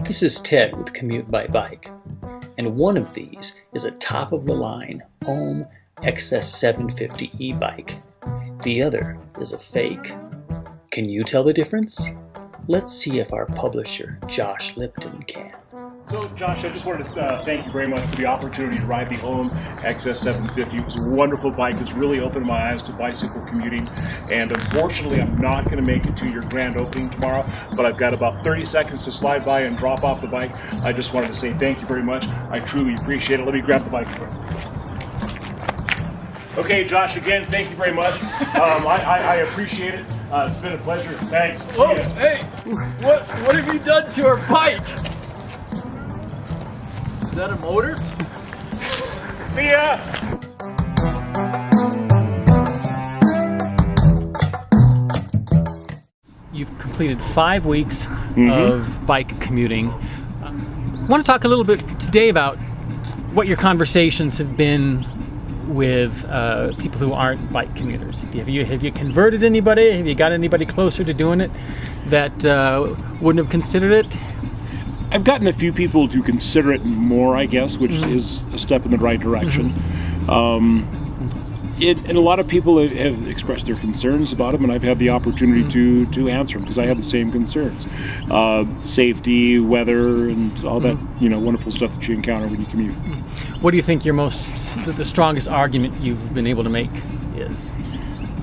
This is Ted with Commute by Bike, and one of these is a top-of-the-line Ohm XS750 e-bike. The other is a fake. Can you tell the difference? Let's see if our publisher, Josh Lipton, can. So, Josh, I just wanted to thank you very much for the opportunity to ride the Ohm XS750. It was a wonderful bike. It's really opened my eyes to bicycle commuting. And unfortunately, I'm not going to make it to your grand opening tomorrow, but I've got about 30 seconds to slide by and drop off the bike. I just wanted to say thank you very much. I truly appreciate it. Let me grab the bike. Okay, Josh, again, thank you very much. I appreciate it. It's been a pleasure. Thanks. Whoa, hey, what have you done to our bike? Is that a motor? See ya! You've completed 5 weeks of bike commuting. I want to talk a little bit today about what your conversations have been with people who aren't bike commuters. Have you converted anybody? Have you got anybody closer to doing it that wouldn't have considered it? I've gotten a few people to consider it more, I guess, which is a step in the right direction. And a lot of people have expressed their concerns about them, and I've had the opportunity to answer them because I have the same concerns. Safety, weather, and all that wonderful stuff that you encounter when you commute. What do you think the strongest argument you've been able to make is?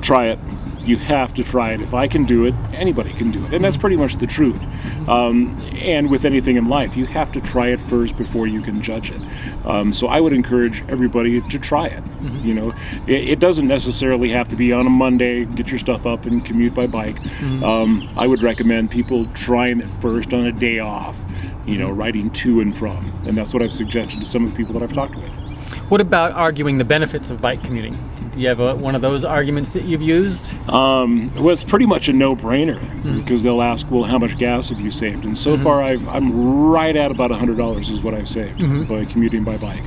Try it. You have to try it. If I can do it, anybody can do it. And that's pretty much the truth. And with anything in life, you have to try it first before you can judge it. So I would encourage everybody to try it. It doesn't necessarily have to be on a Monday, get your stuff up and commute by bike. I would recommend people trying it first on a day off, riding to and from. And that's what I've suggested to some of the people that I've talked with. What about arguing the benefits of bike commuting? Do you have one of those arguments that you've used? Well, it's pretty much a no-brainer because they'll ask, well, how much gas have you saved? And so far, I'm right at about $100 is what I've saved by commuting by bike.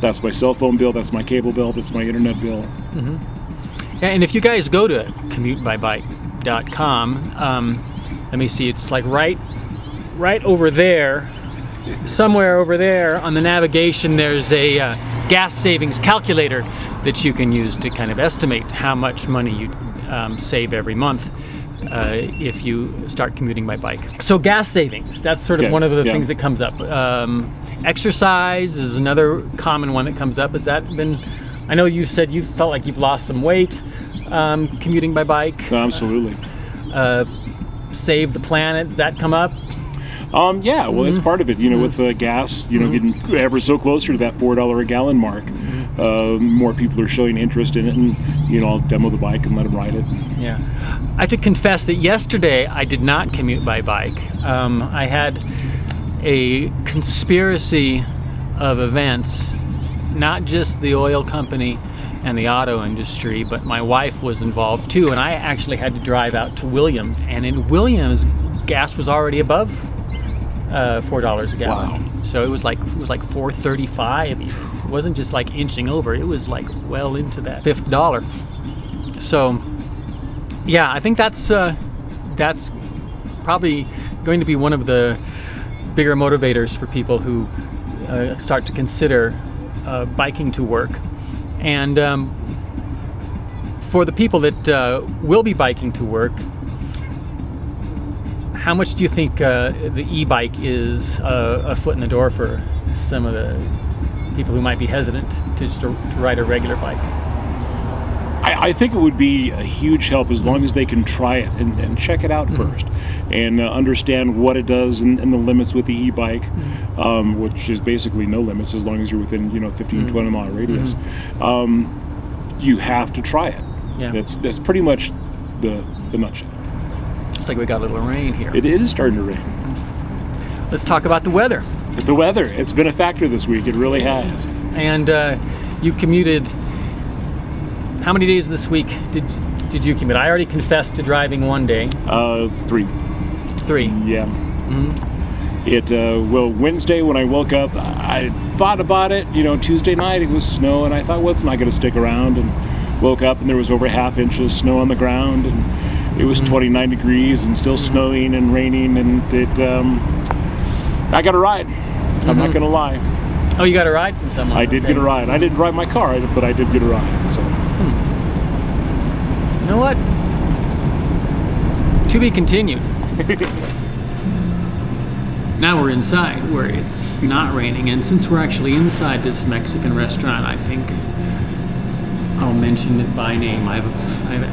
That's my cell phone bill, that's my cable bill, that's my internet bill. Yeah, and if you guys go to commutebybike.com, let me see, it's like right over there. Somewhere over there on the navigation, there's a gas savings calculator that you can use to kind of estimate how much money you save every month if you start commuting by bike. So gas savings, that's sort of one of the things that comes up. Exercise is another common one that comes up. Has that been, I know you said you felt like you've lost some weight commuting by bike. Absolutely. Save the planet, does that come up? Yeah, well, it's part of it, with gas, getting ever so closer to that $4 a gallon mark. More people are showing interest in it, and, I'll demo the bike and let them ride it. Yeah. I have to confess that yesterday I did not commute by bike. I had a conspiracy of events, not just the oil company and the auto industry, but my wife was involved too, and I actually had to drive out to Williams, and in Williams, gas was already above $4 a gallon. Wow. So it was like $4.35. It wasn't just like inching over. It was like well into that fifth dollar. So yeah, I think that's probably going to be one of the bigger motivators for people who start to consider biking to work. And for the people that will be biking to work, how much do you think the e-bike is a foot in the door for some of the people who might be hesitant to just ride a regular bike? I think it would be a huge help as long as they can try it and check it out first and understand what it does and the limits with the e-bike, which is basically no limits as long as you're within 15, 20 mile radius. You have to try it. Yeah. That's pretty much the nutshell. Looks like we got a little rain here. It is starting to rain. Let's talk about the weather. The weather, it's been a factor this week. It really has. And you commuted, how many days this week did you commute? I already confessed to driving one day. 3. 3? Yeah. Wednesday when I woke up, I thought about it. Tuesday night it was snow, and I thought, well, it's not going to stick around. And woke up and there was over 1/2 inch of snow on the ground, and it was 29 degrees and still snowing and raining, and it I got a ride. I'm not gonna lie. Oh, you got a ride from someone? I did Okay. get a ride. I didn't drive my car, but I did get a ride. So You know what? To be continued. Now we're inside where it's not raining, and since we're actually inside this Mexican restaurant, I think I'll mention it by name. I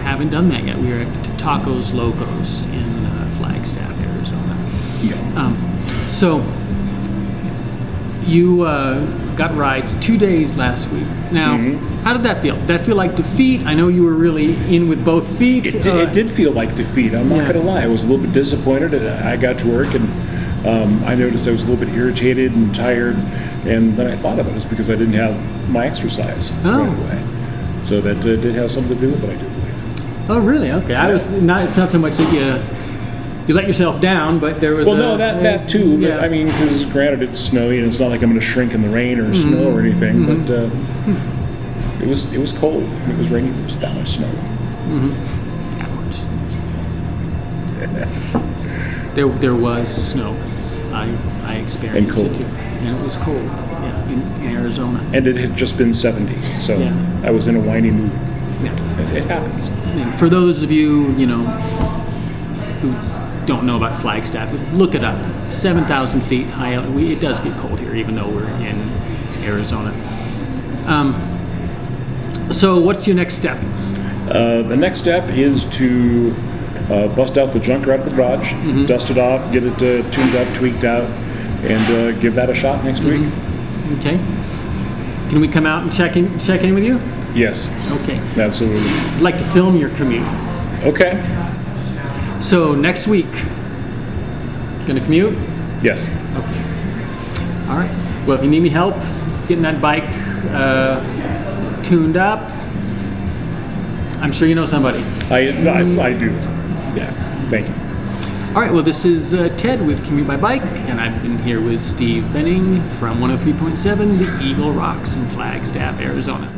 haven't done that yet. We are at Tacos Locos in Flagstaff, Arizona. yeah. So you got rides 2 days last week. Now, how did that feel? Did that feel like defeat? I know you were really in with both feet. It did feel like defeat. I'm not Yeah. gonna lie. I was a little bit disappointed. I got to work and I noticed I was a little bit irritated and tired. And then I thought of it was because I didn't have my exercise right away. So that did have something to do with it, I do believe. Oh, really? Okay. I was not. It's not so much that you let yourself down, but there was. Well, no, that too. But yeah. I mean, because granted, it's snowy and it's not like I'm going to shrink in the rain or snow or anything. But it was cold. It was raining. There was that much snow. There was snow. I experienced And cold. it too, and it was cold. Yeah, in Arizona. And it had just been 70, so Yeah. I was in a whiny mood. Yeah. It happens. And for those of you, who don't know about Flagstaff, look it up. 7,000 feet high. It does get cold here, even though we're in Arizona. So what's your next step? The next step is to bust out the junk out of the garage, dust it off, get it tuned up, tweaked out, and give that a shot next week. Okay. Can we come out and check in with you? Yes, Okay. absolutely. I'd like to film your commute. Okay. So next week, gonna commute? Yes. Okay. All right. Well, if you need any help getting that bike tuned up, I'm sure you know somebody. I do. Yeah. Thank you. All right. Well, this is Ted with Commute by Bike, and I've been here with Steve Benning from 103.7 The Eagle Rocks in Flagstaff, Arizona.